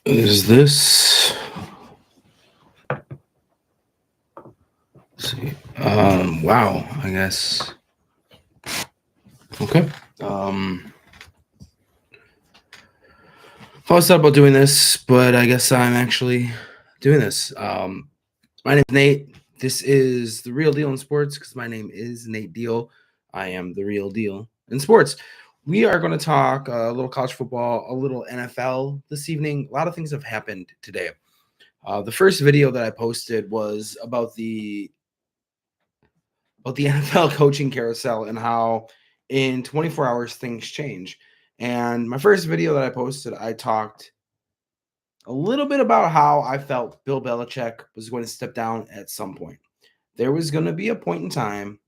Is this? Let's see. Wow. I guess. Okay. I was thought about doing this, but I guess I'm actually doing this. My name is Nate. This is the Real Deal in Sports because my name is Nate Deal. I am the real deal in sports. We are going to talk a little college football, a little NFL this evening. A lot of things have happened today. The first video that I posted was about the NFL coaching carousel and how in 24 hours things change. And my first video that I posted, I talked a little bit about how I felt Bill Belichick was going to step down at some point. There was going to be a point in time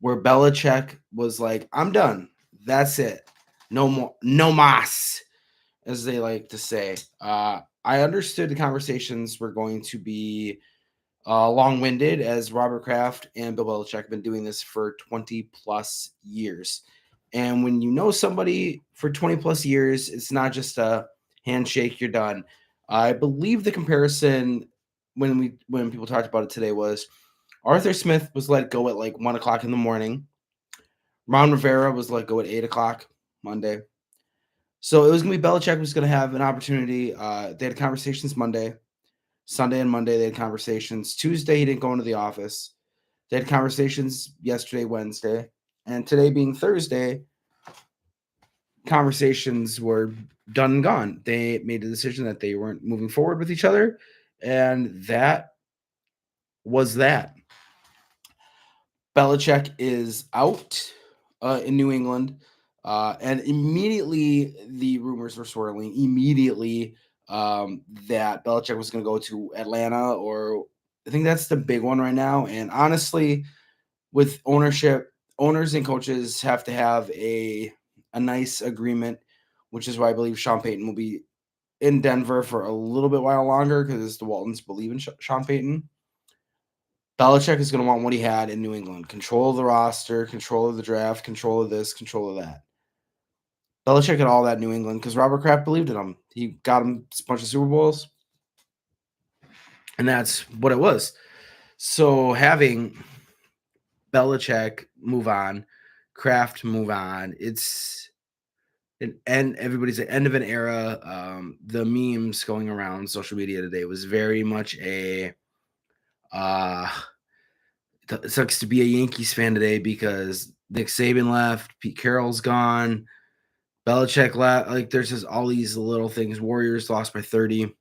where Belichick was like, I'm done. That's it. No more, no mas, as they like to say. I understood the conversations were going to be long-winded, as Robert Kraft and Bill Belichick have been doing this for 20 plus years. And when you know somebody for 20 plus years, it's not just a handshake, you're done. I believe the comparison when people talked about it today was Arthur Smith was let go at like 1 o'clock in the morning. Ron Rivera was let go at 8 o'clock Monday. So it was going to be Belichick was going to have an opportunity. They had conversations Monday. Sunday and Monday, they had conversations. Tuesday, he didn't go into the office. They had conversations yesterday, Wednesday. And today being Thursday, conversations were done and gone. They made a decision that they weren't moving forward with each other. And that was that. Belichick is out in New England. And immediately the rumors were swirling. Immediately that Belichick was going to go to Atlanta, or I think that's the big one right now. And honestly, with ownership, owners and coaches have to have a nice agreement, which is why I believe Sean Payton will be in Denver for a little bit while longer because the Waltons believe in Sean Payton. Belichick is going to want what he had in New England: control of the roster, control of the draft, control of this, control of that. Belichick had all that in New England because Robert Kraft believed in him. He got him a bunch of Super Bowls, and that's what it was. So having Belichick move on, Kraft move on, it's an end. Everybody's at end of an era. The memes going around social media today was very much a it sucks to be a Yankees fan today because Nick Saban left, Pete Carroll's gone, Belichick left. Like there's just all these little things. Warriors lost by 30.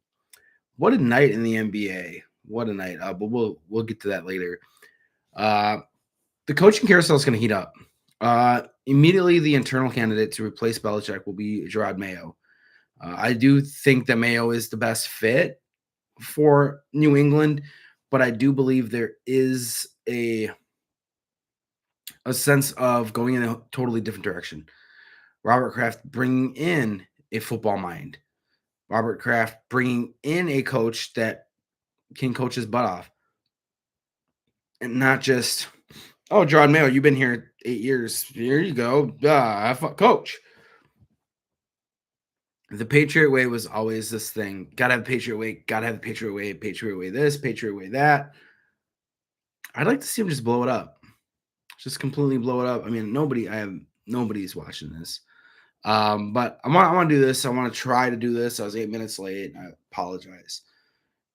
What a night in the NBA. What a night. But we'll get to that later. The coaching carousel is going to heat up. Immediately, the internal candidate to replace Belichick will be Gerard Mayo. I do think that Mayo is the best fit for New England, but I do believe there is a sense of going in a totally different direction. Robert Kraft bringing in a football mind. Robert Kraft bringing in a coach that can coach his butt off. And not just, oh, Gerard Mayo, you've been here 8 years. Here you go. Coach. The Patriot way was always this thing. Gotta have the Patriot way, gotta have the Patriot way this, Patriot way that. I'd like to see him just blow it up. Just completely blow it up. I mean, nobody's watching this. But I want to do this. I want to try to do this. I was 8 minutes late. I apologize.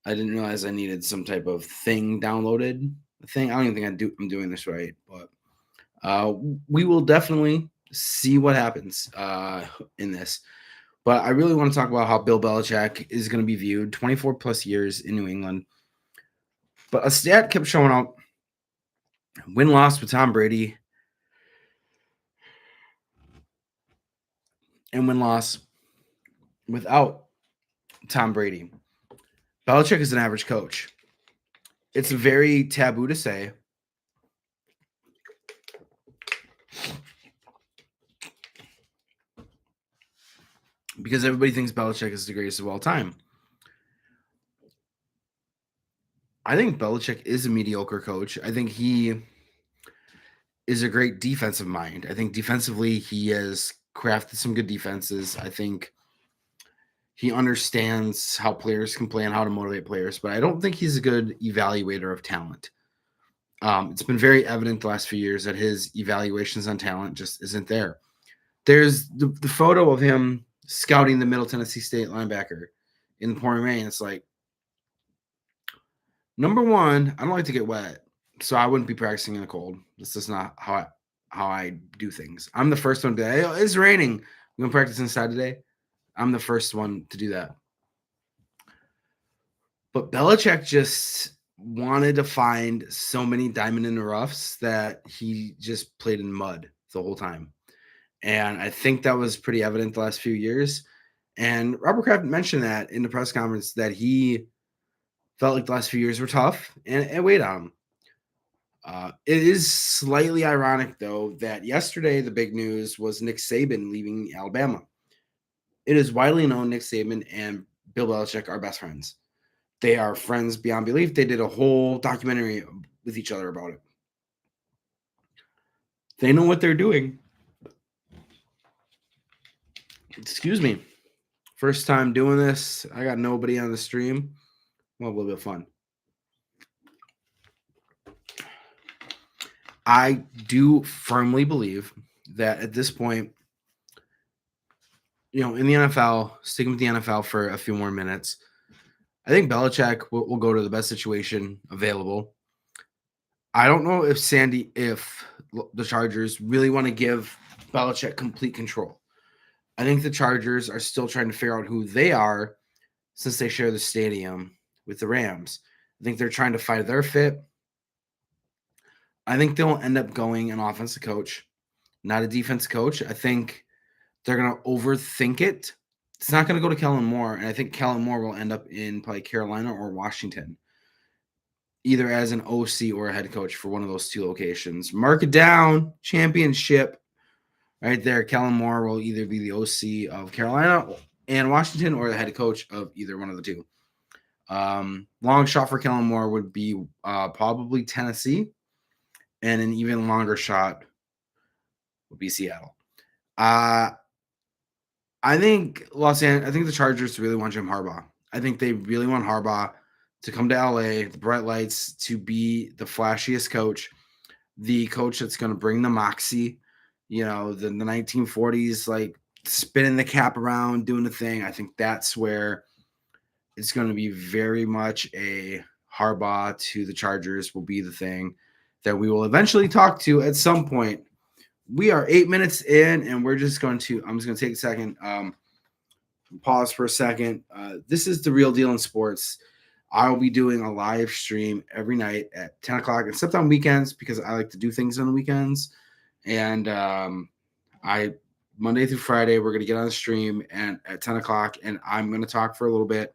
I didn't realize I needed some type of thing downloaded. I don't even think I'm doing this right, but we will definitely see what happens in this. But I really want to talk about how Bill Belichick is going to be viewed 24 plus years in New England. But a stat kept showing up: win-loss with Tom Brady and win-loss without Tom Brady. Belichick is an average coach. It's very taboo to say. Because everybody thinks Belichick is the greatest of all time. I think Belichick is a mediocre coach. I think he is a great defensive mind. I think defensively he has crafted some good defenses. I think he understands how players can play and how to motivate players, but I don't think he's a good evaluator of talent. It's been very evident the last few years that his evaluations on talent just isn't there. There's the photo of him scouting the Middle Tennessee State linebacker in the pouring rain. It's like, number one, I don't like to get wet, so I wouldn't be practicing in the cold. This is not how I do things. I'm the first one to be like, hey, it's raining. We're gonna practice inside today. I'm the first one to do that. But Belichick just wanted to find so many diamond in the roughs that he just played in mud the whole time. And I think that was pretty evident the last few years. And Robert Kraft mentioned that in the press conference that he felt like the last few years were tough and it weighed on him. It is slightly ironic, though, that yesterday the big news was Nick Saban leaving Alabama. It is widely known Nick Saban and Bill Belichick are best friends. They are friends beyond belief. They did a whole documentary with each other about it. They know what they're doing. Excuse me. First time doing this. I got nobody on the stream. Well, a little bit of fun. I do firmly believe that at this point, in the NFL, sticking with the NFL for a few more minutes, I think Belichick will go to the best situation available. I don't know if the Chargers really want to give Belichick complete control. I think the Chargers are still trying to figure out who they are since they share the stadium with the Rams. I think they're trying to find their fit. I think they'll end up going an offensive coach, not a defense coach. I think they're going to overthink it. It's not going to go to Kellen Moore, and I think Kellen Moore will end up in probably Carolina or Washington, either as an OC or a head coach for one of those two locations. Mark it down, championship right there. Kellen Moore will either be the OC of Carolina and Washington or the head coach of either one of the two. Long shot for Kellen Moore would be probably Tennessee, and an even longer shot would be Seattle. I think the Chargers really want Jim Harbaugh. I think they really want Harbaugh to come to LA, the bright lights, to be the flashiest coach, the coach that's going to bring the moxie, the 1940s, like spinning the cap around, doing the thing. I think that's where it's going to be very much a Harbaugh to the Chargers will be the thing that we will eventually talk to at some point. We are 8 minutes in, and I'm just going to take a second, pause for a second. This is The Real Deal in Sports. I will be doing a live stream every night at 10 o'clock, except on weekends because I like to do things on the weekends. And Monday through Friday, we're going to get on the stream and at 10 o'clock, and I'm going to talk for a little bit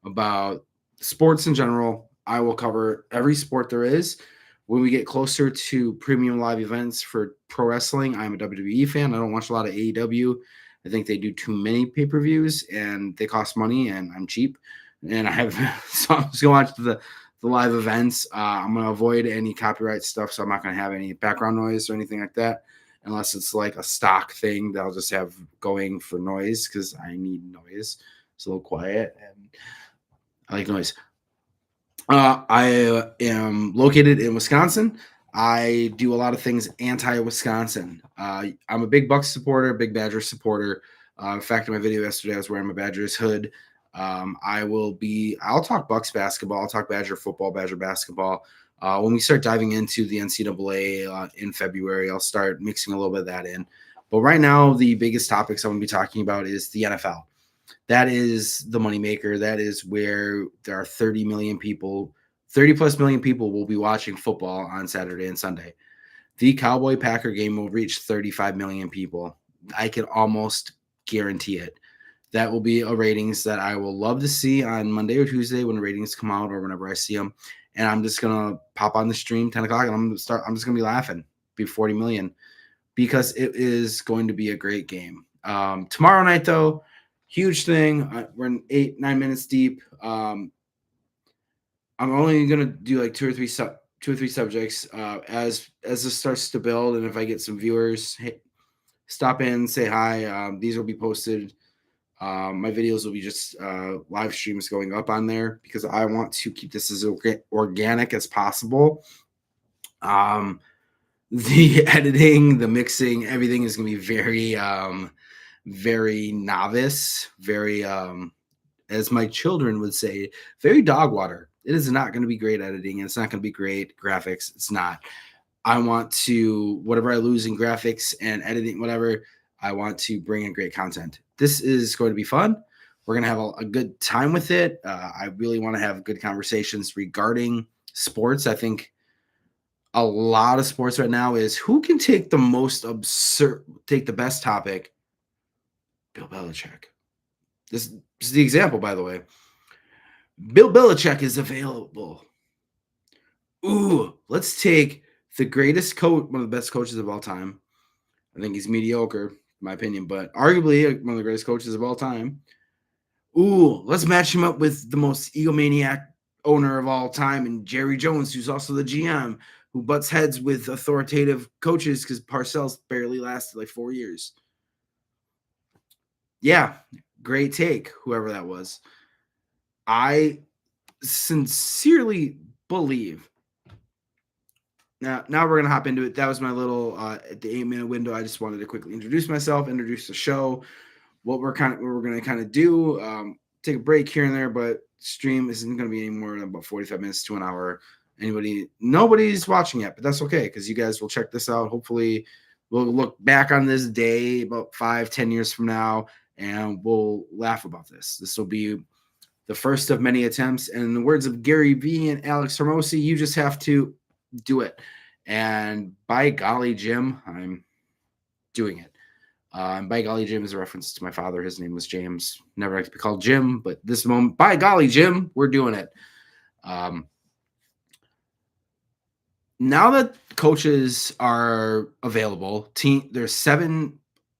about sports in general. I will cover every sport there is. When we get closer to premium live events for pro wrestling, I'm a WWE fan. I don't watch a lot of AEW. I think they do too many pay-per-views, and they cost money, and I'm cheap. And so I'm just going to watch the live events. I'm going to avoid any copyright stuff, so I'm not going to have any background noise or anything like that, unless it's like a stock thing that I'll just have going for noise because I need noise. It's a little quiet, and I like noise. I am located in Wisconsin. I do a lot of things anti-Wisconsin. I'm a big Bucs supporter, big Badgers supporter. In fact, in my video yesterday, I was wearing my Badgers hood. I'll talk Bucs basketball. I'll talk Badger football, Badger basketball. When we start diving into the NCAA in February, I'll start mixing a little bit of that in. But right now, the biggest topics I'm going to be talking about is the NFL. That is the moneymaker. That is where there are 30 plus million people will be watching football on Saturday and Sunday. The Cowboy-Packer game will reach 35 million people. I can almost guarantee it. That will be a ratings that I will love to see on Monday or Tuesday when the ratings come out or whenever I see them. And I'm just going to pop on the stream 10 o'clock and I'm just going to be laughing. Be 40 million because it is going to be a great game. Tomorrow night, though, huge thing. We're in 8-9 minutes deep. I'm only going to do like 2 or 3 2 or 3 subjects as this starts to build, and if I get some viewers, hey, stop in, say hi. These will be posted. My videos will be just live streams going up on there because I want to keep this as organic as possible. The editing, the mixing, everything is going to be very novice, very as my children would say, very dog water. It is not going to be great editing. It's not going to be great graphics. It's not. I want to, whatever I lose in graphics and editing, whatever, I want to bring in great content. This is going to be fun. We're going to have a good time with it. I really want to have good conversations regarding sports. I think a lot of sports right now is who can take the most absurd, take the best topic. Bill Belichick. This is the example, by the way. Bill Belichick is available. Ooh, let's take the greatest coach, one of the best coaches of all time. I think he's mediocre, in my opinion, but arguably one of the greatest coaches of all time. Ooh, let's match him up with the most egomaniac owner of all time, and Jerry Jones, who's also the GM, who butts heads with authoritative coaches because Parcells barely lasted like 4 years. Yeah, great take, whoever that was. I sincerely believe. Now we're gonna hop into it. That was my little at the 8-minute window. I just wanted to quickly introduce myself, introduce the show, what we're gonna kind of do. Take a break here and there, but stream isn't gonna be any more than about 45 minutes to an hour. Nobody's watching yet, but that's okay because you guys will check this out. Hopefully, we'll look back on this day about 5-10 years from now, and we'll laugh about this. This will be the first of many attempts. And in the words of Gary Vee and Alex Hermosi, you just have to do it. And by golly, Jim, I'm doing it. And by golly, Jim is a reference to my father. His name was James. Never like to be called Jim, but this moment, by golly, Jim, we're doing it. Now that coaches are available, there's 7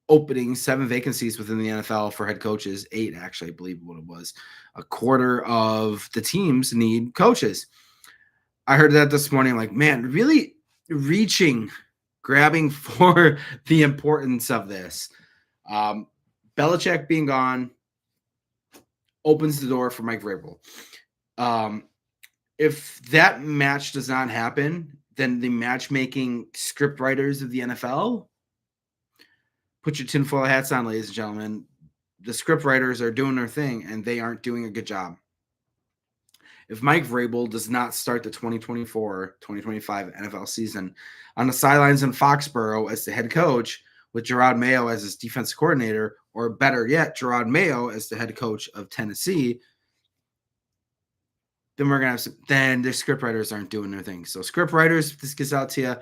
openings, 7 vacancies within the NFL for head coaches. 8, actually, I believe what it was. A quarter of the teams need coaches. I heard that this morning. Like, man, really grabbing for the importance of this. Belichick being gone opens the door for Mike Vrabel. If that match does not happen, then the matchmaking script writers of the NFL, put your tinfoil hats on, ladies and gentlemen. The script writers are doing their thing, and they aren't doing a good job. If Mike Vrabel does not start the 2024-2025 NFL season on the sidelines in Foxborough as the head coach, with Gerard Mayo as his defensive coordinator, or better yet, Gerard Mayo as the head coach of Tennessee, then we're going to have then the script writers aren't doing their thing. So script writers, this gets out to you,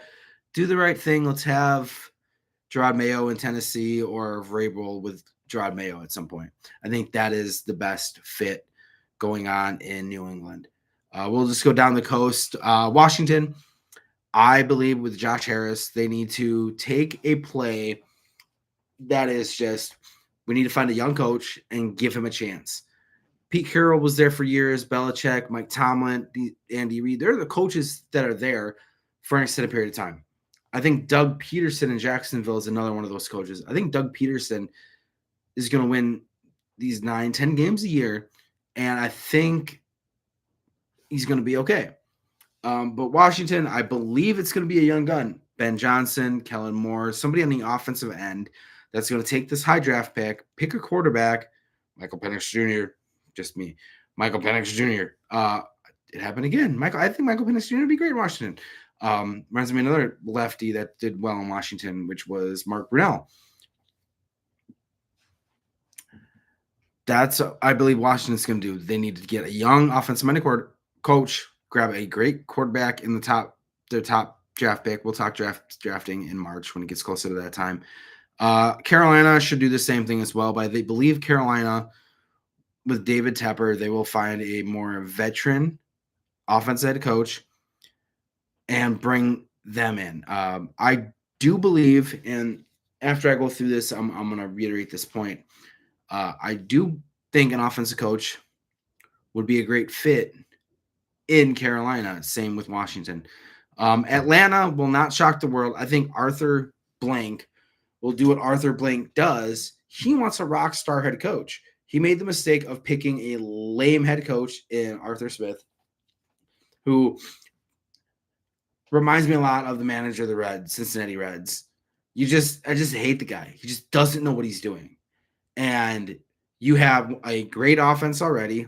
do the right thing. Let's have Gerard Mayo in Tennessee or Vrabel with Gerard Mayo at some point. I think that is the best fit going on in New England. We'll just go down the coast. Washington, I believe with Josh Harris, they need to take a play that is just, we need to find a young coach and give him a chance. Pete Carroll was there for years. Belichick, Mike Tomlin, Andy Reid. They're the coaches that are there for an extended period of time. I think Doug Peterson in Jacksonville is another one of those coaches. I think Doug Peterson is going to win these 9-10 games a year, and I think he's going to be okay. But Washington, I believe it's going to be a young gun. Ben Johnson, Kellen Moore, somebody on the offensive end that's going to take this high draft pick a quarterback, Michael Penix Jr., just me, Michael Penix Jr. It happened again. I think Michael Penix Jr. would be great in Washington. Reminds me of another lefty that did well in Washington, which was Mark Brunell. That's, I believe, Washington's going to do. They need to get a young offensive-minded coach, grab a great quarterback in their top draft pick. We'll talk drafting in March when it gets closer to that time. Carolina should do the same thing as well, but they believe Carolina, with David Tepper, they will find a more veteran offensive head coach and bring them in. I do believe, and after I go through this, I'm going to reiterate this point. I do think an offensive coach would be a great fit in Carolina. Same with Washington. Atlanta will not shock the world. I think Arthur Blank will do what Arthur Blank does. He wants a rock star head coach. He made the mistake of picking a lame head coach in Arthur Smith, who reminds me a lot of the manager of the Cincinnati Reds. I just hate the guy. He just doesn't know what he's doing. And you have a great offense already.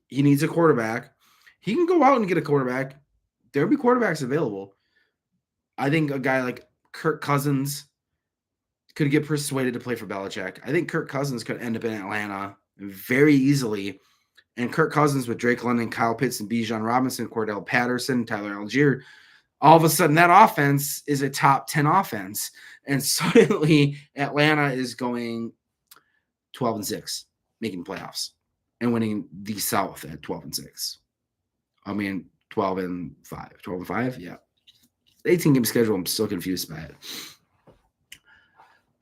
He needs a quarterback. He can go out and get a quarterback. There'll be quarterbacks available. I think a guy like Kirk Cousins could get persuaded to play for Belichick. I think Kirk Cousins could end up in Atlanta very easily. And Kirk Cousins with Drake London, Kyle Pitts, and Bijan Robinson, Cordell Patterson, Tyler Algier, all of a sudden that offense is a top 10 offense. And suddenly Atlanta is going 12-6, making playoffs and winning the South at 12-6. I mean, 12-5. 12-5, yeah. 18-game schedule, I'm still confused by it.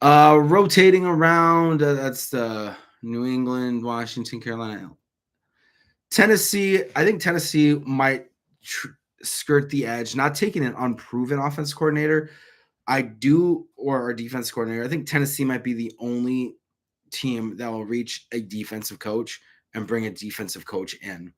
Rotating around, that's the New England, Washington, Carolina. Tennessee, I think Tennessee might skirt the edge, not taking an unproven offense coordinator. Or a defense coordinator. I think Tennessee might be the only team that will reach a defensive coach and bring a defensive coach in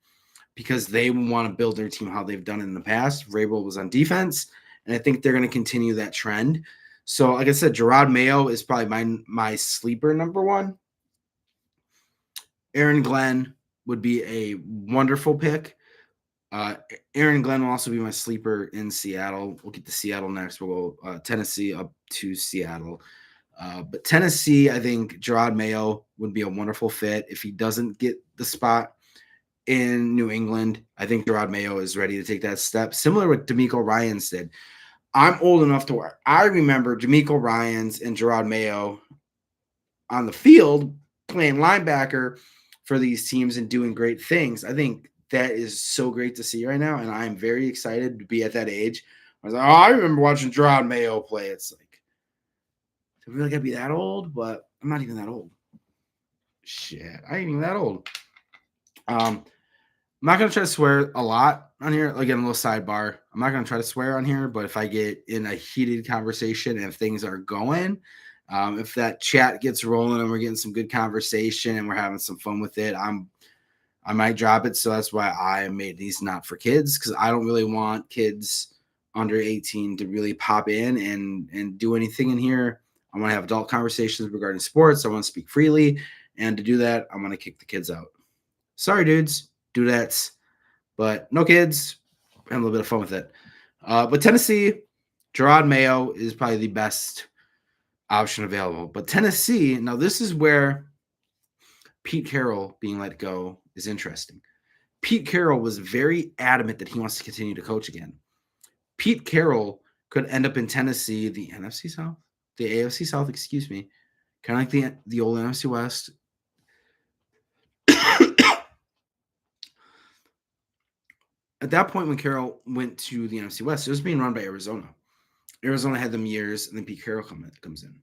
because they want to build their team how they've done it in the past. Vrabel was on defense, and I think they're going to continue that trend. So, like I said, Gerard Mayo is probably my sleeper number one. Aaron Glenn would be a wonderful pick. Aaron Glenn will also be my sleeper in Seattle. We'll get to Seattle next. We'll go Tennessee up to Seattle. But Tennessee, I think Gerard Mayo would be a wonderful fit. If he doesn't get the spot in New England, I think Gerard Mayo is ready to take that step. Similar with DeMeco Ryans did. I'm old enough to where I remember DeMeco Ryans and Gerard Mayo on the field playing linebacker for these teams and doing great things. I think that is so great to see right now, and I'm very excited to be at that age. I was like, I remember watching Gerard Mayo play. It's like, I really gotta be that old, but I'm not even that old. Shit, I ain't even that old. I'm not gonna try to swear a lot on here. Again, a little sidebar. I'm not gonna try to swear on here, but if I get in a heated conversation and if things are going, if that chat gets rolling and we're getting some good conversation and we're having some fun with it, I might drop it. So that's why I made these not for kids, because I don't really want kids under 18 to really pop in and do anything in here. I want to have adult conversations regarding sports. I want to speak freely. And to do that, I'm going to kick the kids out. Sorry, dudes, dudettes, but no kids. Have a little bit of fun with it. But Tennessee, Gerard Mayo is probably the best option available. But Tennessee, now this is where Pete Carroll being let go is interesting. Pete Carroll was very adamant that he wants to continue to coach again. Pete Carroll could end up in Tennessee, the NFC South, the AFC South, excuse me, kind of like the old NFC West. At that point, when Carroll went to the NFC West, it was being run by Arizona. Arizona had them years, and then Pete Carroll comes in.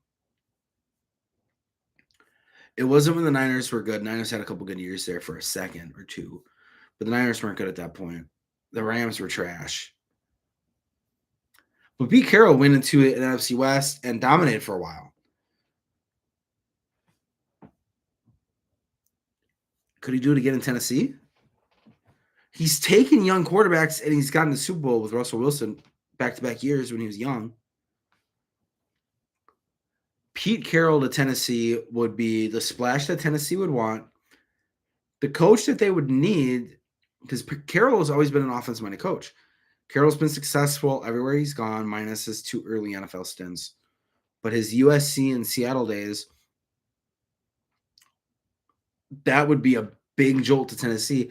It wasn't when the Niners were good. Niners had a couple good years there for a second or two, but the Niners weren't good at that point. The Rams were trash. But Pete Carroll went into an NFC West and dominated for a while. Could he do it again in Tennessee? He's taken young quarterbacks and he's gotten the Super Bowl with Russell Wilson back-to-back years when he was young. Pete Carroll to Tennessee would be the splash that Tennessee would want. The coach that they would need, because Carroll has always been an offensive-minded coach. Carroll's been successful everywhere he's gone, minus his 2 early NFL stints. But his USC and Seattle days, that would be a big jolt to Tennessee.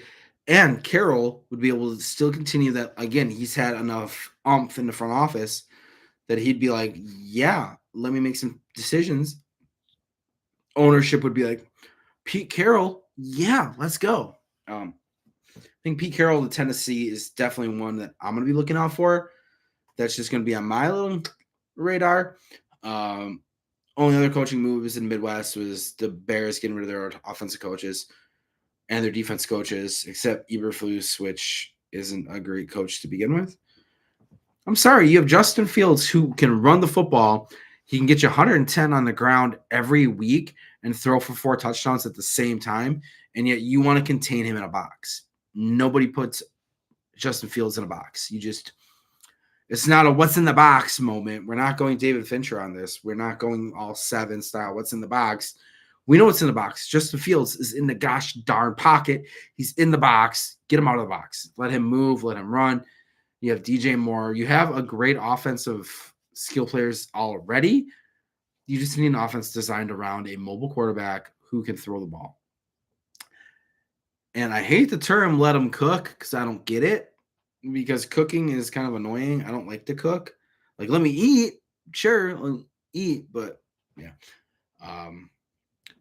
And Carroll would be able to still continue that. Again, he's had enough oomph in the front office that he'd be like, yeah, let me make some decisions. Ownership would be like, Pete Carroll, yeah, let's go. I think Pete Carroll to Tennessee is definitely one that I'm going to be looking out for. That's just going to be on my little radar. Only other coaching moves in the Midwest was the Bears getting rid of their offensive coaches and their defense coaches, except Eberflus, which isn't a great coach to begin with. I'm sorry, you have Justin Fields who can run the football. He can get you 110 on the ground every week and throw for 4 touchdowns at the same time, and yet you want to contain him in a box. Nobody puts Justin Fields in a box. It's not a what's in the box moment. We're not going David Fincher on this. We're not going all 7 style what's in the box. We know what's in the box. Justin Fields is in the gosh darn pocket. He's in the box. Get him out of the box. Let him move. Let him run. You have DJ Moore. You have a great offensive skill players already. You just need an offense designed around a mobile quarterback who can throw the ball. And I hate the term let them cook because I don't get it, because cooking is kind of annoying. I don't like to cook. Like, let me eat. Sure, eat, but yeah.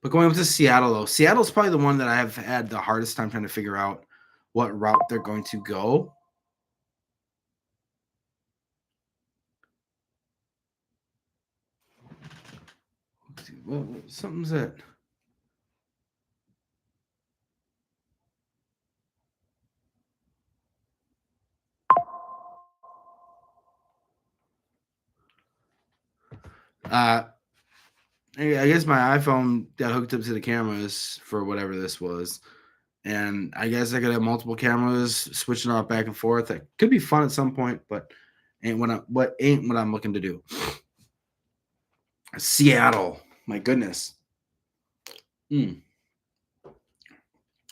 But going up to Seattle, though, Seattle's probably the one that I have had the hardest time trying to figure out what route they're going to go. Well, something's it. I guess my iPhone got hooked up to the cameras for whatever this was. And I guess I could have multiple cameras switching off back and forth. That could be fun at some point, but ain't what I'm looking to do. Seattle, my goodness.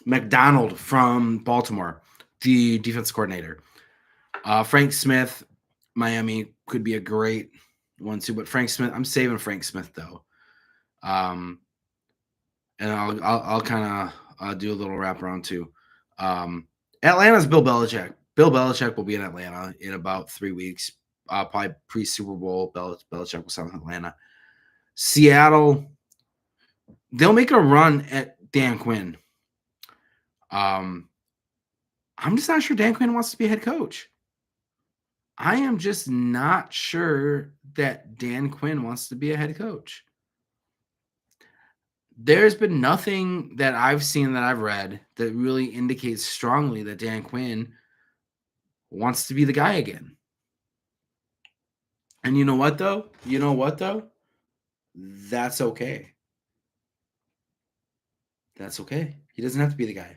McDonald from Baltimore, the defense coordinator. Frank Smith, Miami could be a great one too, but Frank Smith, I'm saving Frank Smith though. And I'll kind of do a little wraparound too. Atlanta's Bill Belichick. Bill Belichick will be in Atlanta in about 3 weeks. Probably pre-Super Bowl. Belichick will sign with Atlanta. Seattle, they'll make a run at Dan Quinn. I'm just not sure Dan Quinn wants to be a head coach. I am just not sure that Dan Quinn wants to be a head coach. There's been nothing that I've seen that I've read that really indicates strongly that Dan Quinn wants to be the guy again. And you know what, though? That's okay. That's okay. He doesn't have to be the guy.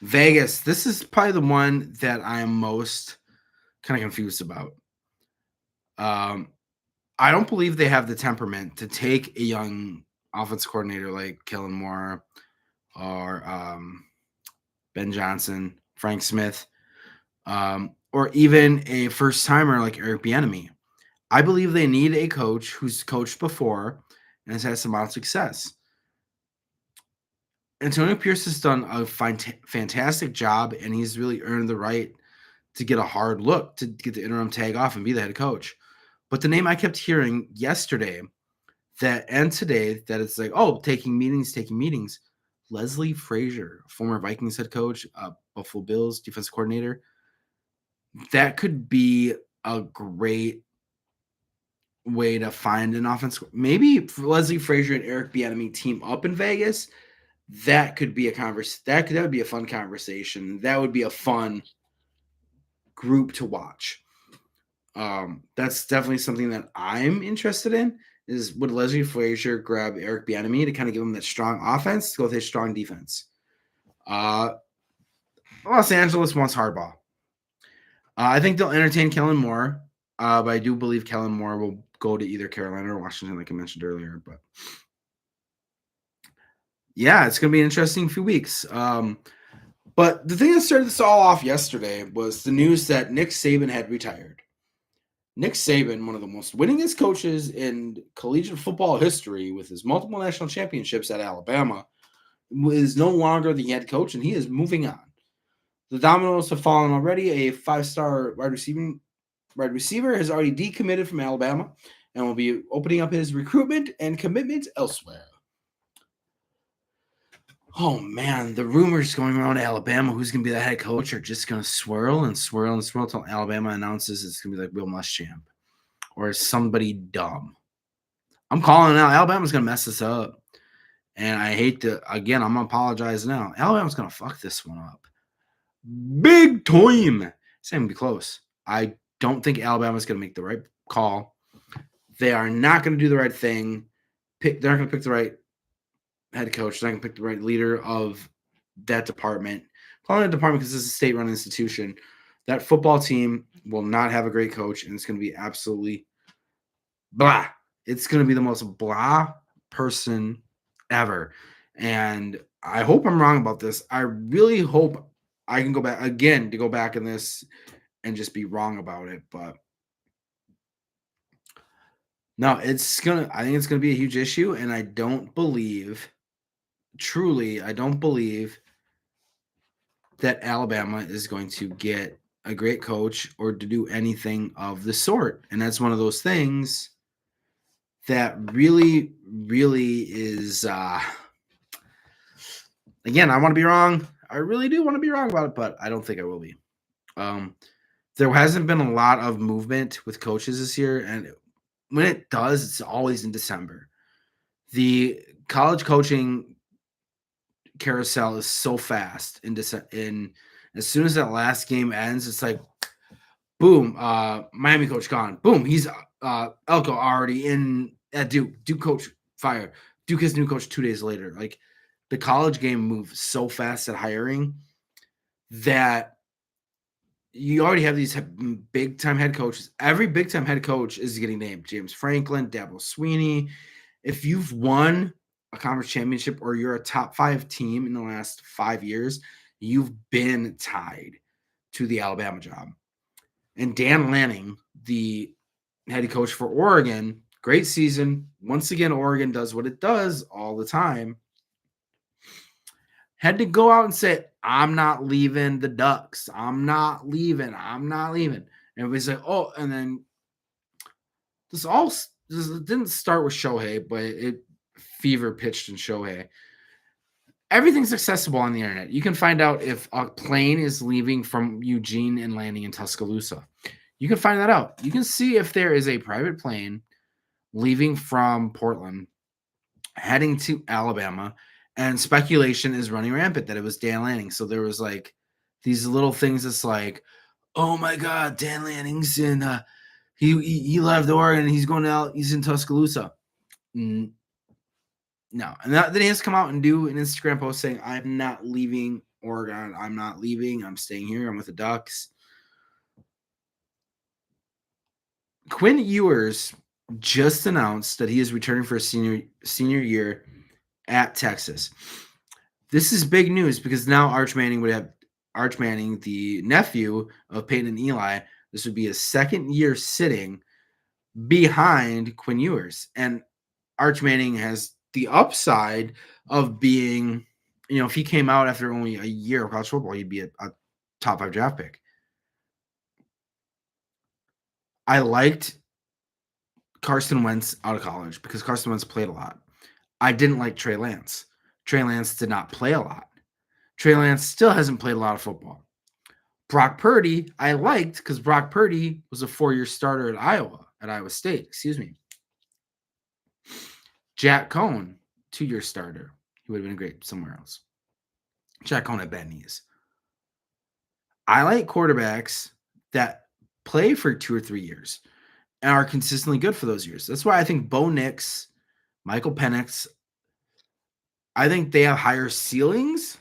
Vegas, this is probably the one that I am most kind of confused about. I don't believe they have the temperament to take a young offense coordinator like Kellen Moore or Ben Johnson, Frank Smith, or even a first-timer like Eric Bieniemy. I believe they need a coach who's coached before and has had some amount of success. Antonio Pierce has done a fantastic job, and he's really earned the right to get a hard look, to get the interim tag off and be the head coach. But the name I kept hearing yesterday and today that it's like, oh, taking meetings. Leslie Frazier, former Vikings head coach, Buffalo Bills defense coordinator. That could be a great way to find an offense. Maybe Leslie Frazier and Eric Bieniemy team up in Vegas. That could be a that would be a fun conversation. That would be a fun group to watch. That's definitely something that I'm interested in. Is would Leslie Frazier grab Eric Bieniemy to kind of give him that strong offense to go with his strong defense? Los Angeles wants hardball. I think they'll entertain Kellen Moore, but I do believe Kellen Moore will go to either Carolina or Washington, like I mentioned earlier. But yeah, it's going to be an interesting few weeks. But the thing that started this all off yesterday was the news that Nick Saban had retired. Nick Saban, one of the most winningest coaches in collegiate football history with his multiple national championships at Alabama, is no longer the head coach, and he is moving on. The dominoes have fallen already. A 5-star wide receiver has already decommitted from Alabama and will be opening up his recruitment and commitment elsewhere. Oh, man, the rumors going around Alabama who's going to be the head coach are just going to swirl until Alabama announces it's going to be like Will Muschamp or somebody dumb. I'm calling it out. Alabama's going to mess this up. And I hate to, again, I'm going to apologize now. Alabama's going to fuck this one up. Big time. It's not going to be close. I don't think Alabama's going to make the right call. They are not going to do the right thing. They're not going to pick the right head coach. They're not going to pick the right leader of that department. Calling it a department because it's a state-run institution. That football team will not have a great coach, and it's going to be absolutely blah. It's going to be the most blah person ever. And I hope I'm wrong about this. I really hope I can go back again to go back in this and just be wrong about it. But no, I think it's gonna be a huge issue. And I don't believe, truly, I don't believe that Alabama is going to get a great coach or to do anything of the sort. And that's one of those things that really, really is again, I want to be wrong. I really do want to be wrong about it, but I don't think I will be. There hasn't been a lot of movement with coaches this year, and when it does, it's always in December. The college coaching carousel is so fast in as soon as that last game ends, it's like boom, Miami coach gone. Boom, he's Elko already in at Duke. Duke coach fired. Duke has new coach 2 days later. Like the college game moves so fast at hiring that you already have these big time head coaches. Every big time head coach is getting named. James Franklin, Dabo Sweeney. If you've won a conference championship or you're a top 5 team in the last 5 years, you've been tied to the Alabama job. And Dan Lanning, the head coach for Oregon, great season. Once again, Oregon does what it does all the time. Had to go out and say, I'm not leaving the Ducks. I'm not leaving. And everybody's like, oh, and then this didn't start with Shohei, but it fever pitched in Shohei. Everything's accessible on the internet. You can find out if a plane is leaving from Eugene and landing in Tuscaloosa. You can find that out. You can see if there is a private plane leaving from Portland, heading to Alabama, and speculation is running rampant that it was Dan Lanning. So there was like these little things that's like, oh my God, Dan Lanning's in he left Oregon and he's going out, he's in Tuscaloosa. No. And then he has to come out and do an Instagram post saying, I'm not leaving Oregon. I'm not leaving. I'm staying here. I'm with the Ducks. Quinn Ewers just announced that he is returning for a senior year at Texas. This is big news because now Arch Manning, the nephew of Peyton and Eli, this would be his second year sitting behind Quinn Ewers. And Arch Manning has the upside of being, if he came out after only a year of college football, he'd be a top 5 draft pick. I liked Carson Wentz out of college because Carson Wentz played a lot. I didn't like Trey Lance. Trey Lance did not play a lot. Trey Lance still hasn't played a lot of football. Brock Purdy, I liked because Brock Purdy was a 4-year starter at Iowa State. Jack Cohn, 2-year starter. He would have been great somewhere else. Jack Cohn had bad knees. I like quarterbacks that play for 2 or 3 years and are consistently good for those years. That's why I think Bo Nix, Michael Penix, I think they have higher ceilings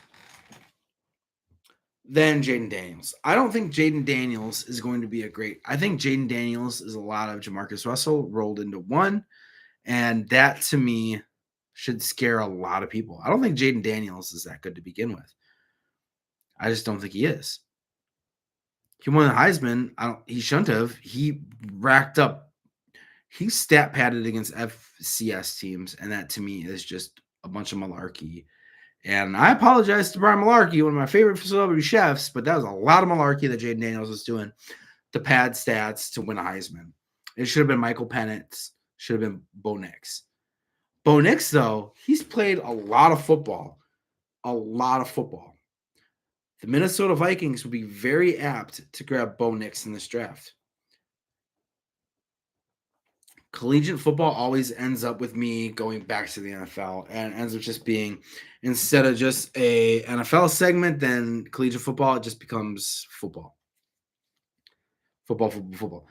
than Jayden Daniels. I don't think Jayden Daniels is going to be I think Jayden Daniels is a lot of Jamarcus Russell rolled into one, and that to me should scare a lot of people. I don't think Jayden Daniels is that good to begin with. I just don't think he is. He won the Heisman. He shouldn't have. He stat padded against FCS teams, and that to me is just a bunch of malarkey. And I apologize to Brian Malarkey, one of my favorite celebrity chefs, but that was a lot of malarkey that Jayden Daniels was doing to pad stats to win a Heisman. It should have been Michael Penix. Should have been Bo Nix. Bo Nix, though, he's played a lot of football. A lot of football. The Minnesota Vikings would be very apt to grab Bo Nix in this draft. collegiate football always ends up with me going back to the NFL and ends up just being, instead of just a NFL segment, then collegiate football, it just becomes football. Football.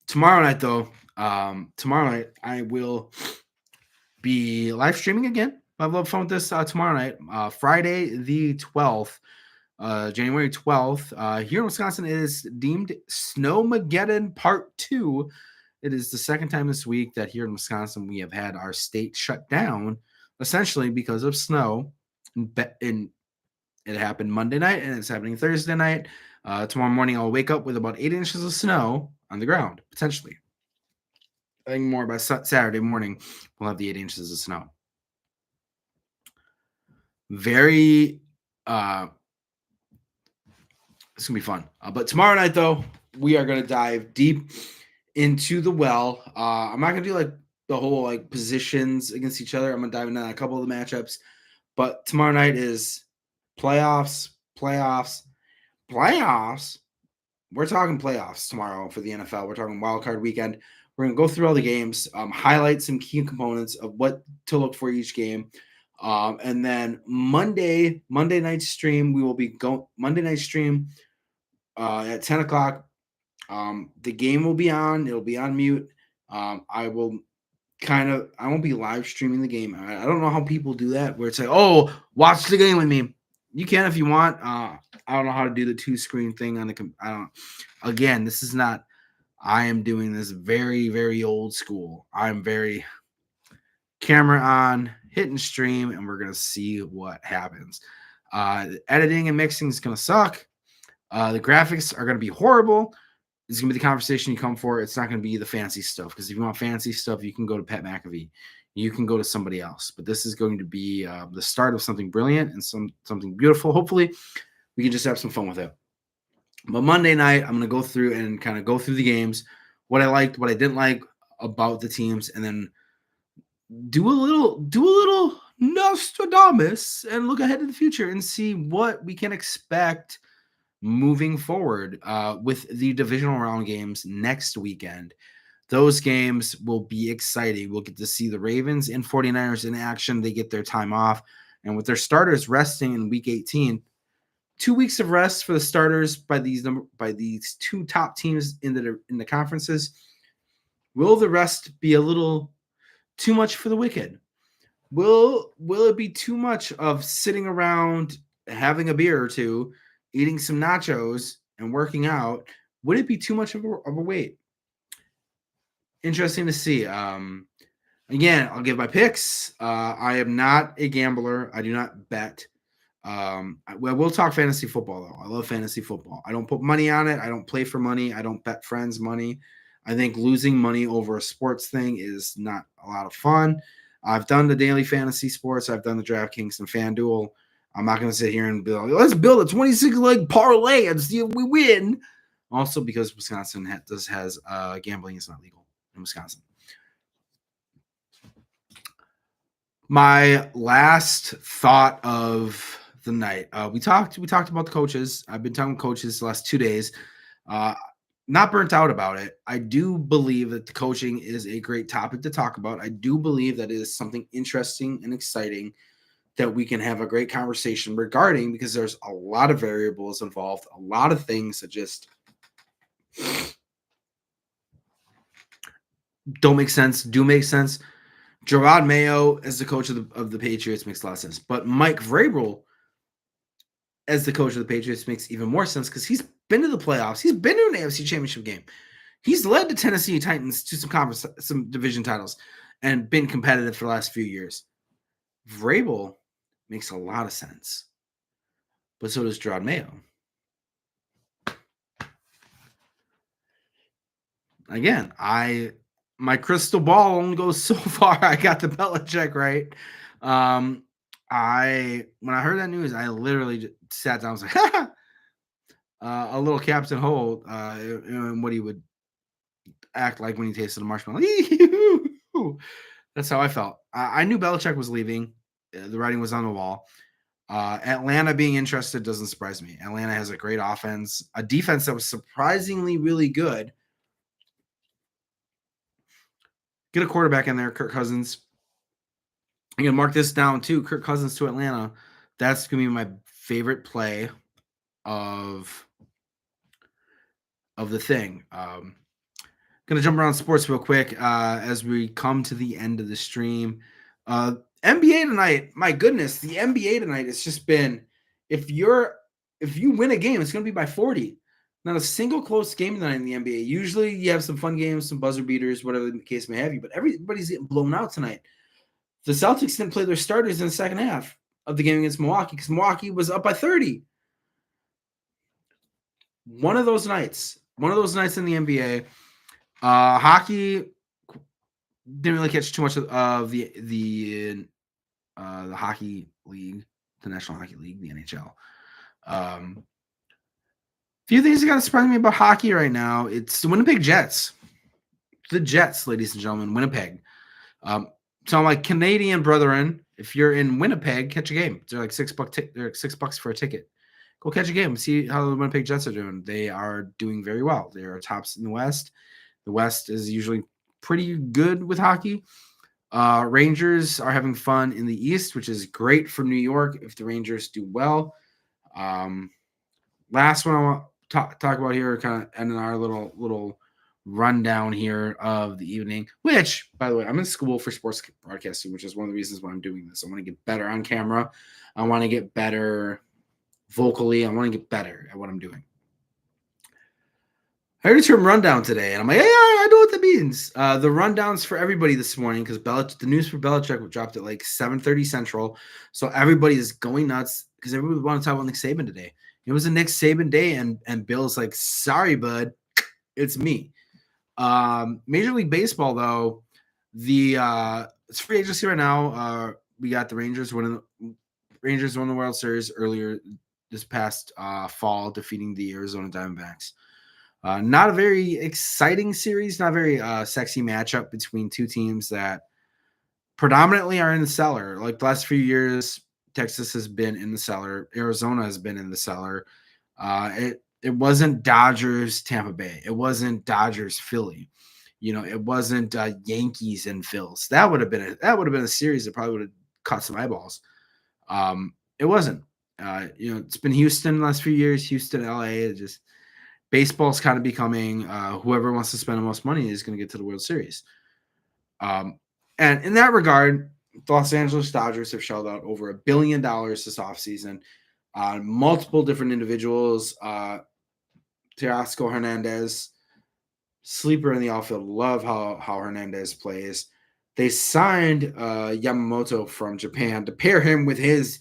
Tomorrow night, though, I will be live streaming again. I've loved fun with this tomorrow night, Friday the 12th. January 12th, here in Wisconsin, it is deemed Snowmageddon Part 2. It is the second time this week that here in Wisconsin we have had our state shut down, essentially because of snow. And it happened Monday night, and it's happening Thursday night. Tomorrow morning, I'll wake up with about 8 inches of snow on the ground, potentially. I think more by Saturday morning, we'll have the 8 inches of snow. Very it's gonna be fun. But tomorrow night, though, we are gonna dive deep into the well. I'm not gonna do like the whole like positions against each other. I'm gonna dive into a couple of the matchups. But tomorrow night is playoffs. We're talking playoffs tomorrow for the NFL. We're talking wild card weekend. We're gonna go through all the games, highlight some key components of what to look for each game. And then Monday night stream, we will be going Monday night stream at 10 o'clock. The game will be on. It'll be on mute. I won't be live streaming the game. I don't know how people do that where it's like, oh, watch the game with me. You can if you want. I don't know how to do the 2-screen thing on the again, this is not, I am doing this very, very old school. I'm very camera on, hitting stream, and we're going to see what happens. Editing and mixing is going to suck. The graphics are going to be horrible. This is going to be the conversation you come for. It's not going to be the fancy stuff, because if you want fancy stuff, you can go to Pat McAfee. You can go to somebody else. But this is going to be the start of something brilliant and something beautiful. Hopefully, we can just have some fun with it. But Monday night, I'm going to go through and kind of go through the games, what I liked, what I didn't like about the teams, and then do a little Nostradamus and look ahead to the future and see what we can expect moving forward with the divisional round games next weekend. Those games will be exciting. We'll get to see the Ravens and 49ers in action. They get their time off. And with their starters resting in week 18, 2 weeks of rest for the starters by these two top teams in the conferences. Will the rest be a little too much for the wicked? Will it be too much of sitting around, having a beer or two, eating some nachos, and working out? Would it be too much of a wait? Interesting to see. Again, I'll give my picks. I am not a gambler. I do not bet. I will talk fantasy football, though. I love fantasy football. I don't put money on it. I don't play for money. I don't bet friends money. I think losing money over a sports thing is not a lot of fun. I've done the daily fantasy sports. I've done the DraftKings and FanDuel. I'm not going to sit here and be like, let's build a 26-leg parlay and see if we win. Also, because Wisconsin has gambling is not legal in Wisconsin. My last thought of the night. We talked about the coaches. I've been talking coaches the last 2 days. Not burnt out about it. I do believe that the coaching is a great topic to talk about. I do believe that it is something interesting and exciting that we can have a great conversation regarding, because there's a lot of variables involved, a lot of things that just don't make sense, do make sense. Jerod Mayo as the coach of the Patriots makes a lot of sense. But Mike Vrabel as the coach of the Patriots makes even more sense, because he's been to the playoffs. He's been to an AFC Championship game. He's led the Tennessee Titans to some division titles and been competitive for the last few years. Vrabel makes a lot of sense. But so does Jerod Mayo. Again, my crystal ball only goes so far. I got the Belichick right. When I heard that news, I literally just sat down and was like, a little Captain Holt, and what he would act like when he tasted a marshmallow. That's how I felt. I knew Belichick was leaving. The writing was on the wall. Atlanta being interested doesn't surprise me. Atlanta has a great offense, a defense that was surprisingly really good. Get a quarterback in there, Kirk Cousins. I'm going to mark this down too. Kirk Cousins to Atlanta. That's going to be my favorite play of the thing. Going to jump around sports real quick as we come to the end of the stream. NBA tonight, my goodness, the NBA tonight has just been, if you win a game, it's going to be by 40. Not a single close game tonight in the NBA. Usually you have some fun games, some buzzer beaters, whatever the case may have you, but everybody's getting blown out tonight. The Celtics didn't play their starters in the second half of the game against Milwaukee because Milwaukee was up by 30. One of those nights in the NBA. Hockey didn't really catch too much of the hockey league, the National Hockey League, the NHL. Few things that got to surprise me about hockey right now. It's the Winnipeg Jets. The Jets, ladies and gentlemen, Winnipeg. So I'm like, Canadian brethren, if you're in Winnipeg, catch a game. They're like $6 for a ticket. Go catch a game. See how the Winnipeg Jets are doing. They are doing very well. They are tops in the West. The West is usually pretty good with hockey. Rangers are having fun in the East, which is great for New York if the Rangers do well. Last one I want to talk about here, kind of ending our little rundown here of the evening, which, by the way, I'm in school for sports broadcasting, which is one of the reasons why I'm doing this. I want to get better on camera. I want to get better vocally. I want to get better at what I'm doing. I heard the term rundown today, and I'm like, yeah, I know what that means. The rundowns for everybody this morning, because the news for Belichick dropped at like 7:30 Central, so everybody is going nuts because everybody wanted to talk about Nick Saban today. It was a Nick Saban day, and Bill's like, sorry, bud, it's me. Major League Baseball, though, it's free agency right now. We got the Rangers won the World Series earlier this past fall, defeating the Arizona Diamondbacks. Not a very exciting series, not a very sexy matchup between two teams that predominantly are in the cellar. Like the last few years, Texas has been in the cellar. Arizona has been in the cellar. It wasn't Dodgers Tampa Bay. It wasn't Dodgers Philly. It wasn't Yankees and Phils. That would have been a series that probably would have caught some eyeballs. It wasn't. It's been Houston the last few years. Houston, LA. Baseball's kind of becoming whoever wants to spend the most money is going to get to the World Series. And in that regard, the Los Angeles Dodgers have shelled out over $1 billion this offseason on multiple different individuals. Teoscar Hernandez, sleeper in the outfield. Love how Hernandez plays. They signed Yamamoto from Japan to pair him with his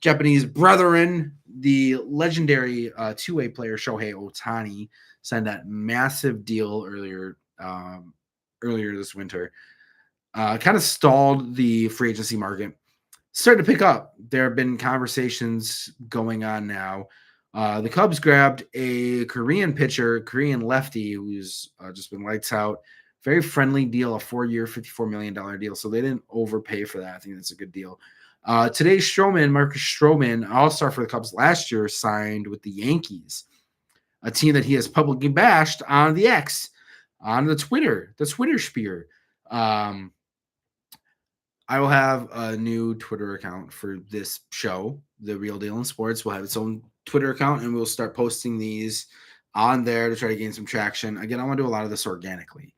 Japanese brethren. The legendary two-way player Shohei Ohtani signed that massive deal earlier this winter. Kind of stalled the free agency market. Started to pick up. There have been conversations going on now. The Cubs grabbed a Korean lefty who's just been lights out. Very friendly deal, a 4-year, $54 million deal. So they didn't overpay for that. I think that's a good deal. Today, Marcus Stroman, all-star for the Cubs last year, signed with the Yankees, a team that he has publicly bashed on the X, on the Twitter sphere. I will have a new Twitter account for this show, The Real Deal in Sports. We'll have its own Twitter account, and we'll start posting these on there to try to gain some traction. Again, I want to do a lot of this organically.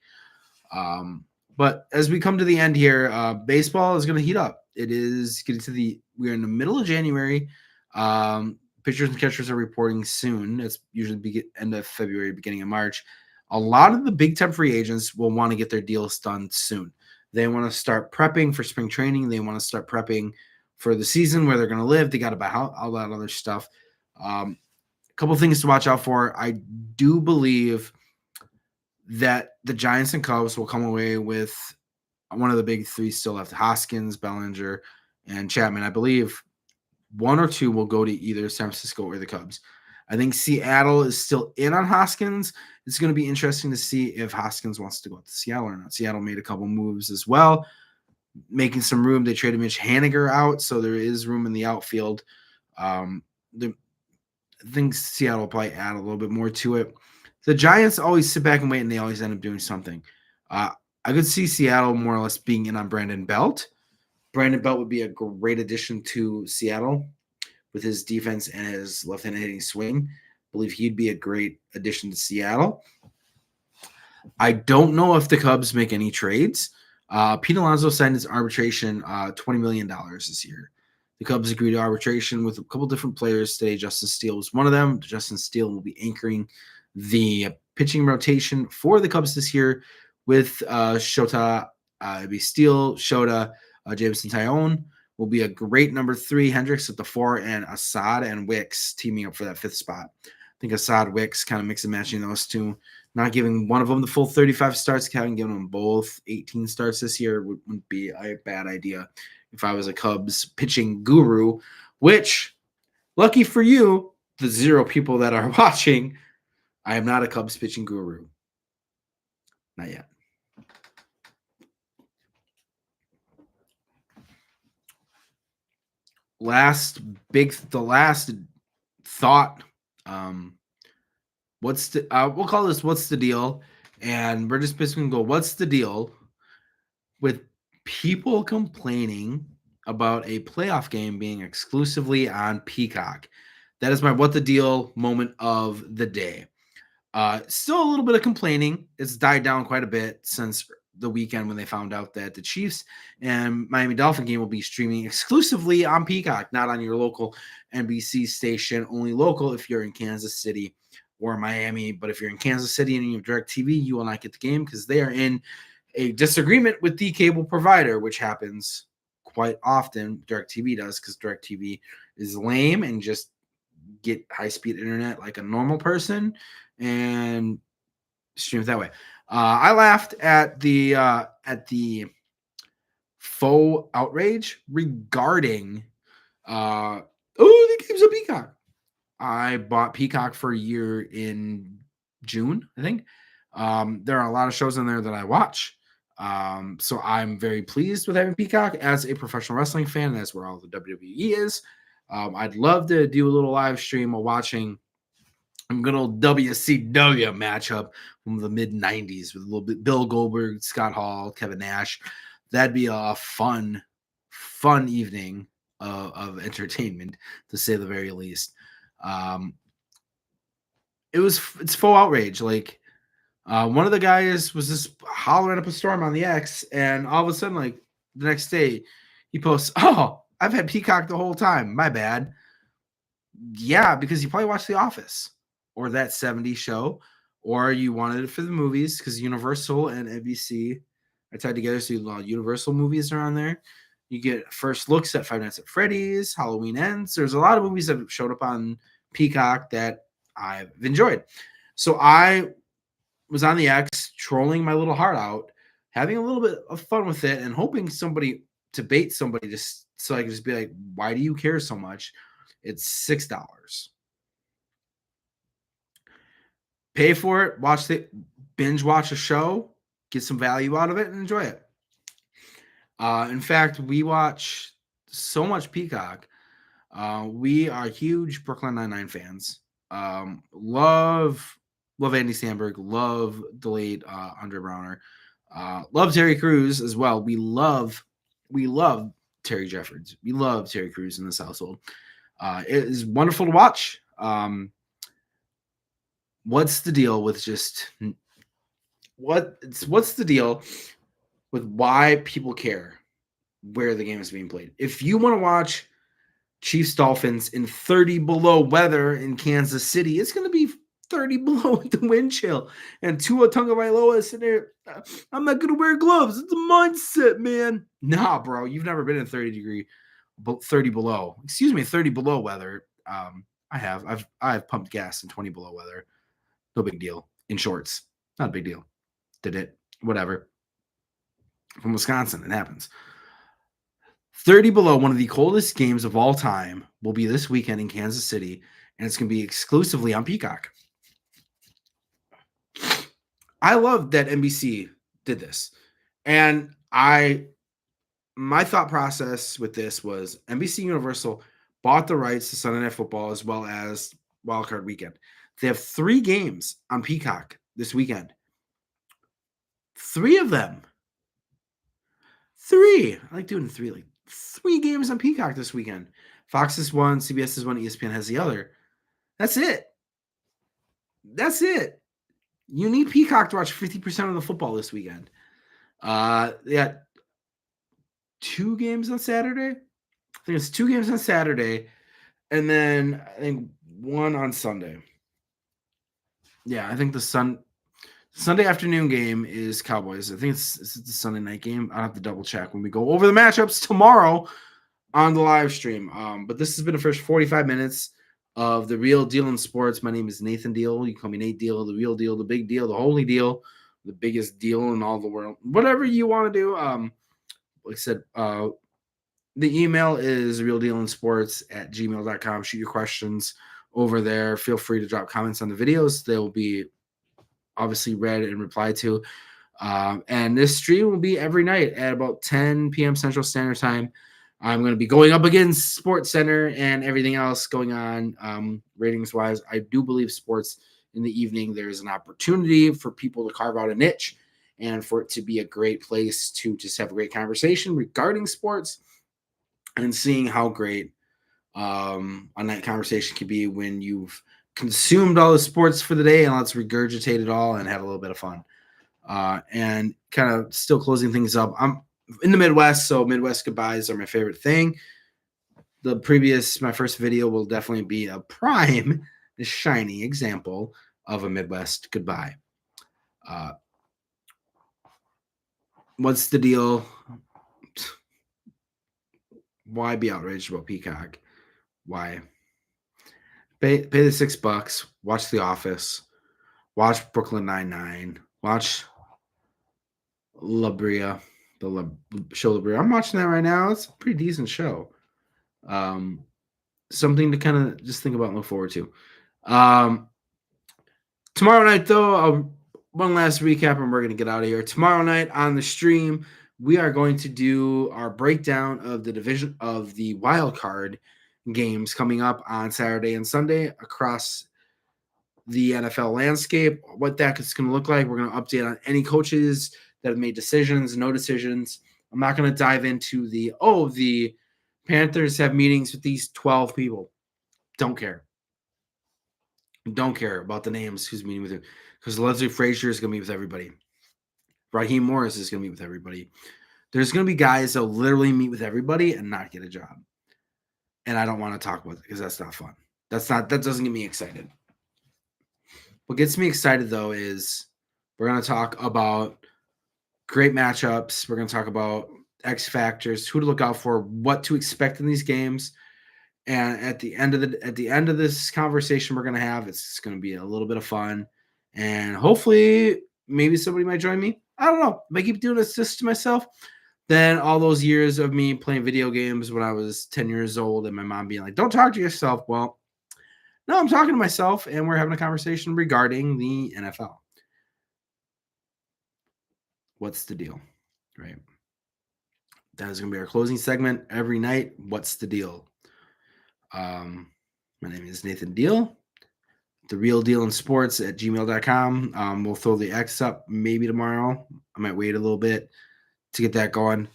But as we come to the end here, baseball is going to heat up. It is getting we're in the middle of January. Pitchers and catchers are reporting soon. It's usually end of February, beginning of March. A lot of the big time free agents will want to get their deals done soon. They want to start prepping for spring training. They want to start prepping for the season where they're going to live. They got to buy all that other stuff. A couple things to watch out for. I do believe that the Giants and Cubs will come away with one of the big three still left: Hoskins, Bellinger, and Chapman. I believe one or two will go to either San Francisco or the Cubs. I think Seattle is still in on Hoskins. It's going to be interesting to see if Hoskins wants to go to Seattle or not. Seattle made a couple moves as well, making some room. They traded Mitch Haniger out, so there is room in the outfield. I think Seattle will probably add a little bit more to it. The Giants always sit back and wait, and they always end up doing something. I could see Seattle more or less being in on Brandon Belt. Brandon Belt would be a great addition to Seattle with his defense and his left-handed hitting swing. I believe he'd be a great addition to Seattle. I don't know if the Cubs make any trades. Pete Alonso signed his arbitration $20 million this year. The Cubs agreed to arbitration with a couple different players today. Justin Steele was one of them. Justin Steele will be anchoring the pitching rotation for the Cubs this year with Shota. It'll be Steele, Shota, Jameson Tyone will be a great number 3. Hendricks at the 4, and Assad and Wicks teaming up for that 5th spot. I think Assad Wicks kind of mix and matching those two. Not giving one of them the full 35 starts, having given them both 18 starts this year wouldn't be a bad idea if I was a Cubs pitching guru, which, lucky for you, the 0 people that are watching, I am not a Cubs pitching guru. Not yet. The last thought. We'll call this "What's the deal?" And we're just basically gonna go, "What's the deal with people complaining about a playoff game being exclusively on Peacock?" That is my "What the deal" moment of the day. Still a little bit of complaining. It's died down quite a bit since the weekend when they found out that the Chiefs and Miami Dolphin game will be streaming exclusively on Peacock, not on your local NBC station, only local if you're in Kansas City or Miami. But if you're in Kansas City and you have DirecTV, you will not get the game because they are in a disagreement with the cable provider, which happens quite often. DirecTV does, because DirecTV is lame and just get high-speed internet like a normal person and stream it that way. I laughed at the faux outrage regarding the game's a Peacock. I bought Peacock for a year in June, I think. There are a lot of shows on there that I watch. So I'm very pleased with having Peacock as a professional wrestling fan. That's where all the WWE is. I'd love to do a little live stream of watching a good old WCW matchup from the mid 90s with a little bit Bill Goldberg, Scott Hall, Kevin Nash. That'd be a fun evening of entertainment, to say the very least. It's faux outrage. Like, one of the guys was just hollering up a storm on the X, and all of a sudden, like, the next day, he posts, "Oh, I've had Peacock the whole time. My bad." Yeah, because you probably watched The Office or That 70s Show, or you wanted it for the movies because Universal and NBC are tied together, so a lot of Universal movies are on there. You get first looks at Five Nights at Freddy's, Halloween Ends. There's a lot of movies that have showed up on Peacock that I've enjoyed. So I was on the X trolling my little heart out, having a little bit of fun with it, and hoping somebody to bait somebody just so I could just be like, "Why do you care so much? It's $6. Pay for it, binge watch a show, get some value out of it, and enjoy it." In fact, we watch so much Peacock. We are huge Brooklyn Nine-Nine fans. Love Andy Samberg. Love the late Andre Browner. Love Terry Crews as well. We love Terry Jeffords. We love Terry Crews in this household. It is wonderful to watch. What's the deal with what's the deal with why people care where the game is being played? If you want to watch Chiefs Dolphins in 30 below weather in Kansas City, it's going to be 30 below with the wind chill. And Tua Tagovailoa is sitting there, "I'm not going to wear gloves. It's a mindset, man." Nah, bro, you've never been in 30 below. Excuse me, 30 below weather. I have pumped gas in 20 below weather. No big deal. In shorts. Not a big deal. Did it. Whatever. From Wisconsin, it happens. 30 below, one of the coldest games of all time, will be this weekend in Kansas City, and it's going to be exclusively on Peacock. I love that NBC did this. And my thought process with this was NBC Universal bought the rights to Sunday Night Football as well as Wildcard Weekend. They have 3 games on Peacock this weekend. 3 of them 3. I like doing 3, like 3 games on Peacock this weekend. Fox is one, CBS is one, ESPN has the other. That's it. That's it. You need Peacock to watch 50% of the football this weekend. They got 2 games on Saturday. I think it's 2 games on Saturday, and then I think 1 on Sunday. Yeah, I think the Sunday afternoon game is Cowboys. I think it's the Sunday night game. I'll have to double check when we go over the matchups tomorrow on the live stream. But this has been the first 45 minutes of The Real Deal in Sports. My name is Nathan Deal. You call me Nate Deal, the real deal, the big deal, the holy deal, the biggest deal in all the world. Whatever you want to do. Like I said, the email is realdealinsports@gmail.com. Shoot your questions over there. Feel free to drop comments on the videos. They will be obviously read and replied to. And this stream will be every night at about 10 p.m. Central Standard Time. I'm going to be going up against Sports Center and everything else going on ratings-wise. I do believe sports in the evening, there is an opportunity for people to carve out a niche and for it to be a great place to just have a great conversation regarding sports and seeing how great a night conversation can be when you've consumed all the sports for the day and let's regurgitate it all and have a little bit of fun. And kind of still closing things up. I'm in the Midwest, so Midwest goodbyes are my favorite thing. My first video will definitely be a prime, shiny example of a Midwest goodbye. What's the deal? Why be outraged about Peacock? Why? Pay the $6, watch The Office, watch Brooklyn Nine-Nine, watch La Brea, show La Brea. I'm watching that right now. It's a pretty decent show. Something to kind of just think about and look forward to. Tomorrow night, though, one last recap and we're going to get out of here. Tomorrow night on the stream, we are going to do our breakdown of the division of the wild card games coming up on Saturday and Sunday across the NFL landscape, what that is going to look like. We're going to update on any coaches that have made decisions, no decisions. I'm not going to dive into the Panthers have meetings with these 12 people. Don't care. Don't care about the names who's meeting with him because Leslie Frazier is going to meet with everybody. Raheem Morris is going to meet with everybody. There's going to be guys that will literally meet with everybody and not get a job. And I don't want to talk about it because that's not fun. That doesn't get me excited. What gets me excited, though, is we're going to talk about great matchups. We're going to talk about X factors, who to look out for, what to expect in these games. And at the end of this conversation we're going to have, it's going to be a little bit of fun. And hopefully maybe somebody might join me. I don't know. If I keep doing this to myself, then all those years of me playing video games when I was 10 years old and my mom being like, don't talk to yourself. Well, no, I'm talking to myself and we're having a conversation regarding the NFL. What's the deal? Right. That is going to be our closing segment every night. What's the deal? My name is Nathan Deal. The Real Deal in Sports @gmail.com. We'll throw the X up maybe tomorrow. I might wait a little bit to get that going.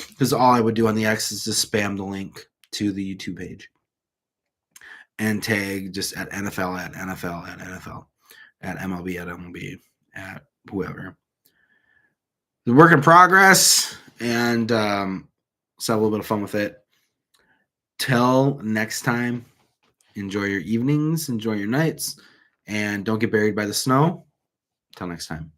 Because all I would do on the X is just spam the link to the YouTube page and tag just at NFL, at NFL, at NFL, at MLB, at MLB, at whoever. The work in progress, and let's have a little bit of fun with it. Till next time, enjoy your evenings, enjoy your nights, and don't get buried by the snow. Till next time.